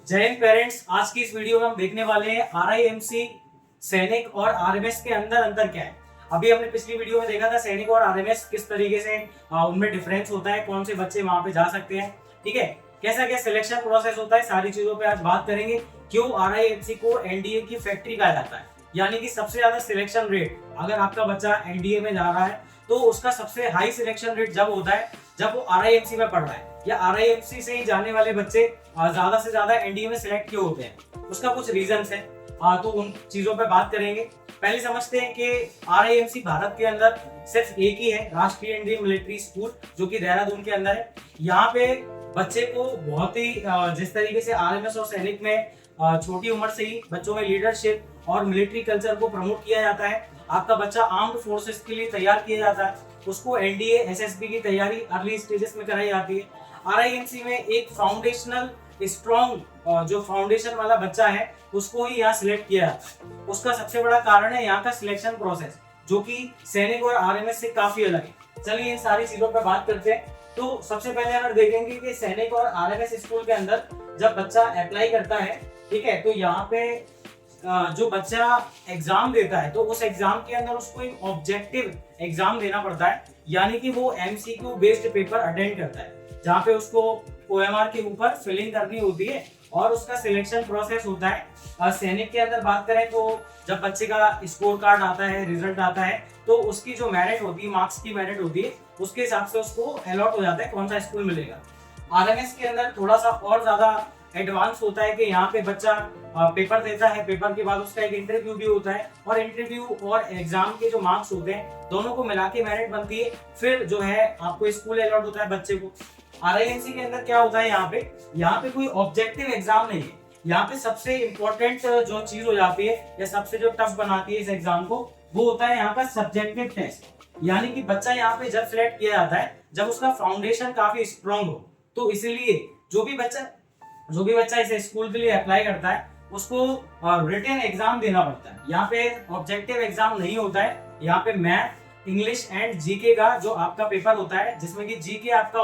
जय हिंद पेरेंट्स। आज की इस वीडियो में हम देखने वाले हैं RIMC सैनिक और RMS के अंदर अंतर क्या है। अभी हमने पिछली वीडियो में देखा था सैनिक और RMS किस तरीके से उनमें डिफरेंस होता है, कौन से बच्चे वहां पे जा सकते हैं, ठीक है, कैसा क्या सिलेक्शन प्रोसेस होता है, सारी चीजों पे आज बात करेंगे। क्यों RIMC को NDA की फैक्ट्री कहा जाता है, यानी कि सबसे ज्यादा सिलेक्शन रेट अगर आपका बच्चा NDA में जा रहा है तो उसका सबसे हाई सिलेक्शन रेट जब होता है जब वो RIMC में पढ़ रहा है, या RIMC से ही जाने वाले बच्चे ज्यादा से ज्यादा NDA में सिलेक्ट क्यों होते हैं, उसका कुछ रीजंस है। तो उन चीजों पे बात करेंगे। पहले समझते हैं कि RIMC भारत के अंदर सिर्फ एक ही है, राष्ट्रीय इंडियन मिलिट्री स्कूल, जो कि देहरादून के अंदर है। यहाँ पे बच्चे को बहुत ही जिस तरीके से RMS और सैनिक में छोटी उम्र से ही बच्चों में लीडरशिप और मिलिट्री कल्चर को प्रमोट किया जाता है। आपका बच्चा आर्म्ड फोर्सेस के लिए तैयार किया जाता है, उसको NDA SSB की तैयारी अर्ली स्टेजेस में कराई जाती है। RIMC में एक फाउंडेशनल स्ट्रॉन्ग जो फाउंडेशन वाला बच्चा है उसको ही यहाँ सिलेक्ट किया जाता है। उसका सबसे बड़ा कारण है यहाँ का सिलेक्शन प्रोसेस, जो कि सैनिक और RMS से काफी अलग है। चलिए इन सारी चीजों पर बात करते हैं। तो सबसे पहले अगर देखेंगे कि सैनिक और RMS स्कूल के अंदर जब बच्चा अप्लाई करता है, ठीक है, तो यहाँ पे जो बच्चा एग्जाम देता है तो उस एग्जाम के अंदर उसको एक ऑब्जेक्टिव एग्जाम देना पड़ता है, यानी कि वो MCQ बेस्ड पेपर अटेंड करता है, जहाँ पे उसको OMR के ऊपर फिलिंग करनी होती है और उसका सिलेक्शन प्रोसेस होता है। सैनिक के अंदर बात करें तो जब बच्चे का स्कोर कार्ड आता है, रिजल्ट आता है, तो उसकी जो मेरिट होती है, मार्क्स की मेरिट होती है, उसके हिसाब से उसको अलॉट हो जाता है कौन सा स्कूल मिलेगा। RMS के अंदर थोड़ा सा और ज्यादा एडवांस होता है कि यहाँ पे बच्चा पेपर देता है, पेपर के बाद उसका एक इंटरव्यू भी होता है, और इंटरव्यू और एग्जाम के जो मार्क्स होते हैं दोनों को मिला के मेरिट बनती है, फिर जो है आपको स्कूल अलॉट होता है बच्चे को। RIMC के अंदर क्या होता है, यहाँ पे कोई ऑब्जेक्टिव एग्जाम नहीं है। यहाँ पे सबसे इंपॉर्टेंट जो चीज हो जाती है या सबसे जो टफ बनाती है इस एग्जाम को, वो होता है यहाँ का सब्जेक्टिव टेस्ट। यानी कि बच्चा यहाँ पे जब सिलेक्ट किया जाता है जब उसका फाउंडेशन काफी स्ट्रॉन्ग हो, तो इसीलिए जो भी बच्चा इस स्कूल के लिए अप्लाई करता है उसको रिटन एग्जाम देना पड़ता है। यहाँ पे ऑब्जेक्टिव एग्जाम नहीं होता है, यहाँ पे मैथ, इंग्लिश एंड जीके का जो आपका पेपर होता है, जिसमें कि जीके आपका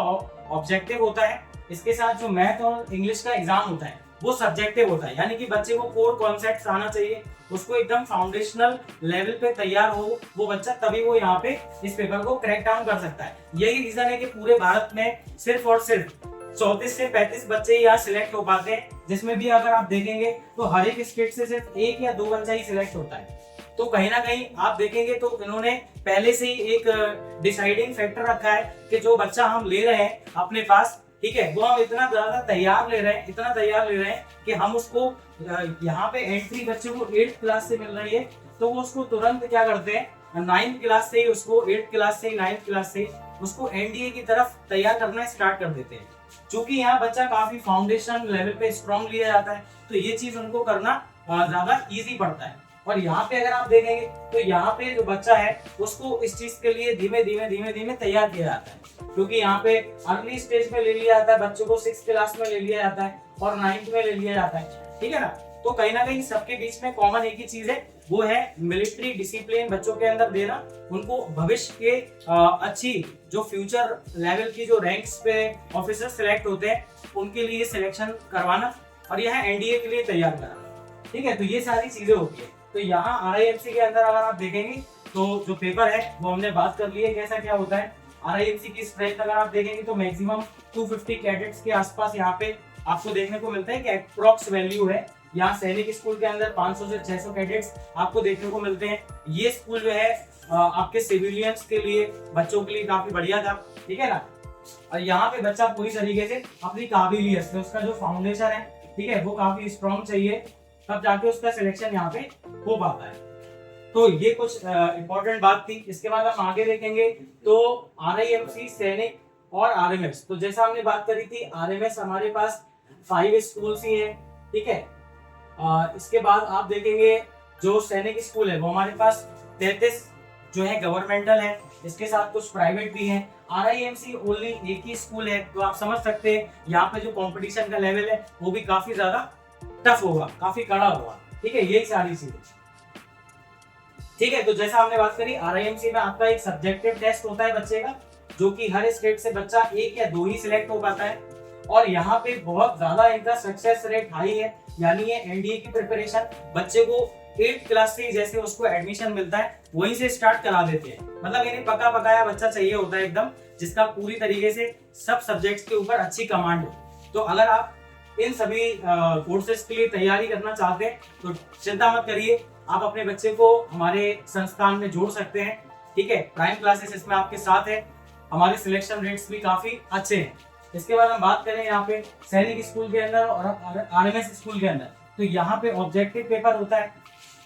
ऑब्जेक्टिव होता है, इसके साथ जो मैथ और इंग्लिश का एग्जाम होता है वो सब्जेक्टिव होता है। यानी कि बच्चे को कोर कॉन्सेप्ट्स आना चाहिए, उसको एकदम फाउंडेशनल लेवल पे तैयार हो वो बच्चा, तभी वो यहाँ पे इस पेपर को क्रैक डाउन कर सकता है। यही रीजन है कि पूरे भारत में सिर्फ और सिर्फ 34 से 35 बच्चे यहाँ सिलेक्ट हो पाते हैं, जिसमें भी अगर आप देखेंगे तो हर एक स्टेट से सिर्फ 1 या 2 बच्चा ही सिलेक्ट होता है। तो कहीं ना कहीं आप देखेंगे तो इन्होंने पहले से ही एक डिसाइडिंग फैक्टर रखा है कि जो बच्चा हम ले रहे हैं अपने पास, ठीक है, वो हम इतना ज्यादा तैयार ले रहे हैं कि हम उसको यहाँ पे एंट्री बच्चे को 8th क्लास से मिल रही है, तो वो उसको तुरंत क्या करते हैं, 9th क्लास से ही उसको 8th क्लास से 9th क्लास से उसको NDA की तरफ तैयार करना स्टार्ट कर देते हैं। क्योंकि यहाँ बच्चा काफी फाउंडेशन लेवल पे स्ट्रॉन्ग लिया जाता है, तो ये चीज उनको करना ज्यादा इजी पड़ता है। और यहाँ पे अगर आप देखेंगे तो यहाँ पे जो बच्चा है उसको इस चीज के लिए धीमे धीमे तैयार किया जाता है, क्योंकि यहाँ पे अर्ली स्टेज में ले लिया जाता है बच्चों को, 6th क्लास में ले लिया जाता है और 9th में ले लिया जाता है, ठीक है ना। तो कहीं ना कहीं सबके बीच में कॉमन एक ही चीज है, वो है मिलिट्री डिसिप्लिन बच्चों के अंदर देना, उनको भविष्य के अच्छी जो फ्यूचर लेवल की जो रैंक्स पे ऑफिसर सिलेक्ट होते हैं उनके लिए सिलेक्शन करवाना, और यह NDA के लिए तैयार कराना, ठीक है। तो ये सारी चीजें होती है। तो यहाँ RIMC के अंदर अगर आप देखेंगे तो जो पेपर है वो हमने बात कर ली है कैसा क्या होता है। RIMC की स्ट्रेंथ अगर आप देखेंगे तो मैक्सिमम 250 कैडेट्स के आसपास यहाँ पे आपको देखने को मिलता है कि अप्रॉक्स वैल्यू है। यहाँ सैनिक स्कूल के अंदर 500 से 600 कैडेट्स आपको देखने को मिलते हैं। ये स्कूल जो है आपके सिविलियंस के लिए, बच्चों के लिए काफी बढ़िया था, ठीक है ना। और यहाँ पे बच्चा पूरी तरीके से अपनी काबिलियत से, उसका जो फाउंडेशन है, ठीक है, वो काफी स्ट्रॉन्ग चाहिए, तब जाके उसका सिलेक्शन यहाँ पे हो पाता है। तो ये कुछ इंपॉर्टेंट बात थी। इसके बाद हम आगे देखेंगे तो RIMC, सैनिक और RMS। तो जैसा हमने बात करी थी, RMS हमारे पास 5 स्कूल्स ही हैं, ठीक है। इसके बाद आप देखेंगे जो सैनिक स्कूल है वो हमारे पास 33 जो है गवर्नमेंटल है, इसके साथ कुछ प्राइवेट भी हैं। RIMC ओनली एक ही स्कूल है, तो आप समझ सकते हैं यहाँ पे जो कंपटीशन का लेवल है वो भी काफी ज्यादा टफ होगा, काफी कड़ा होगा, ठीक है। यही सारी चीजें, ठीक है। तो जैसा हमने बात करी, RIMC में आपका एक सब्जेक्टिव टेस्ट होता है बच्चे का, जो कि हर स्टेट से बच्चा 1 या 2 ही सिलेक्ट हो पाता है। और यहाँ पे बहुत ज्यादा इनका सक्सेस रेट हाई है। यानी ये एनडीए की प्रिपरेशन बच्चे को 8th क्लास से जैसे उसको एडमिशन मिलता है वहीं से स्टार्ट करा देते हैं। मतलब इन्हें पका पकाया बच्चा चाहिए होता है एकदम, जिसका पूरी तरीके से सब सब्जेक्ट्स के ऊपर अच्छी कमांड हो। तो अगर आप इन सभी कोर्सेज के लिए तैयारी करना चाहते हैं तो चिंता मत करिए, आप अपने बच्चे को हमारे संस्थान में जोड़ सकते हैं। ठीक है, प्राइम क्लासेस इसमें आपके साथ है, हमारे सिलेक्शन रेट्स भी काफी अच्छे हैं। इसके बाद हम बात करें यहाँ पे सैनिक स्कूल के अंदर और आरएमएस स्कूल के अंदर, तो यहाँ पे ऑब्जेक्टिव पेपर होता है।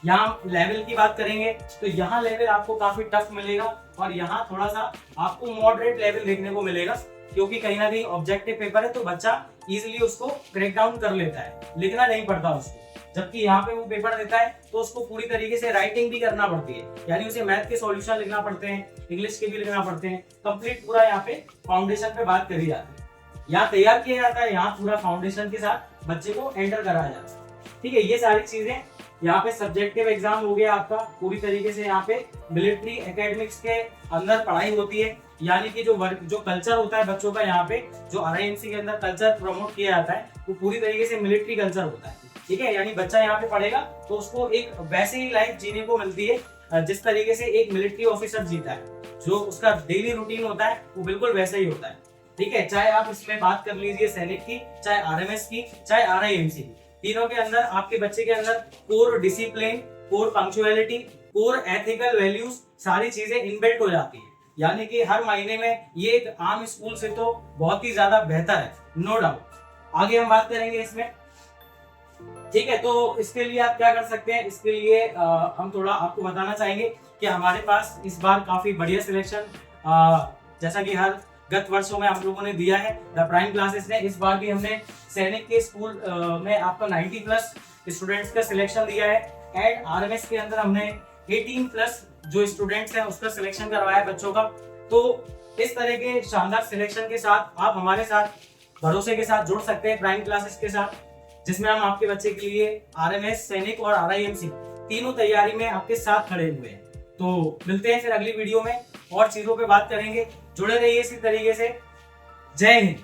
यहाँ लेवल की बात करेंगे तो यहाँ लेवल आपको काफी टफ मिलेगा और यहाँ थोड़ा सा आपको मॉडरेट लेवल देखने को मिलेगा, क्योंकि कहीं ना कहीं ऑब्जेक्टिव पेपर है तो बच्चा इजीली उसको क्रैक डाउन कर लेता है, लिखना नहीं पड़ता उसको। जबकि यहाँ पे वो पेपर देता है तो उसको पूरी तरीके से राइटिंग भी करना पड़ती है, यानी उसे मैथ के सॉल्यूशन लिखना पड़ते हैं, इंग्लिश के भी लिखना पड़ते हैं। कंप्लीट पूरा यहाँ पे फाउंडेशन पे बात करी जाती है, यहाँ तैयार किया जाता है, यहाँ पूरा फाउंडेशन के साथ बच्चे को एंटर कराया जाता है। ठीक है, ये सारी चीजें यहाँ पे सब्जेक्टिव एग्जाम हो गया आपका पूरी तरीके से। यहाँ पे मिलिट्री एकेडमिक्स के अंदर पढ़ाई होती है, यानी कि जो कल्चर होता है बच्चों का, यहाँ पे जो आरआईएमसी के अंदर कल्चर प्रमोट किया जाता है वो पूरी तरीके से मिलिट्री कल्चर होता है। ठीक है, यानी बच्चा यहाँ पे पढ़ेगा तो उसको एक वैसे ही लाइफ जीने को मिलती है जिस तरीके से एक मिलिट्री ऑफिसर जीता है, जो उसका डेली रूटीन होता है वो बिल्कुल वैसा ही होता है। ठीक है, चाहे आप इसमें बात कर लीजिए सैनिक की, चाहे आरएमएस की, चाहे आरआईएमसी की, तीनों के अंदर आपके बच्चे के अंदर core discipline, core punctuality, core ethical values सारी चीजें इनबिल्ट हो जाती है। यानी कि हर महीने में ये एक आम स्कूल से तो बहुत ही ज्यादा बेहतर है, नो डाउट। आगे हम बात करेंगे इसमें। ठीक है, तो इसके लिए आप क्या कर सकते हैं, इसके लिए हम थोड़ा आपको बताना चाहेंगे कि हमारे पास इस बार काफी बढ़िया सिलेक्शन, जैसा कि हर गत वर्षों में हम लोगों ने दिया है द प्राइम क्लासेस ने, इस बार भी हमने सैनिक के स्कूल में आपका 90+ स्टूडेंट्स का सिलेक्शन दिया है। एंड आरएमएस के अंदर हमने 18+ जो स्टूडेंट्स हैं उसका सिलेक्शन करवाया है बच्चों का। तो इस तरह के शानदार सिलेक्शन के साथ आप हमारे साथ भरोसे के साथ जुड़ सकते हैं प्राइम क्लासेस के साथ, जिसमें हम आपके बच्चे के लिए आरएमएस, सैनिक और आरआईएमसी तीनों तैयारी में आपके साथ खड़े हुए हैं। तो मिलते हैं फिर अगली वीडियो में और चीजों पे बात करेंगे, जुड़े रहिए इसी तरीके से। जय हिंद।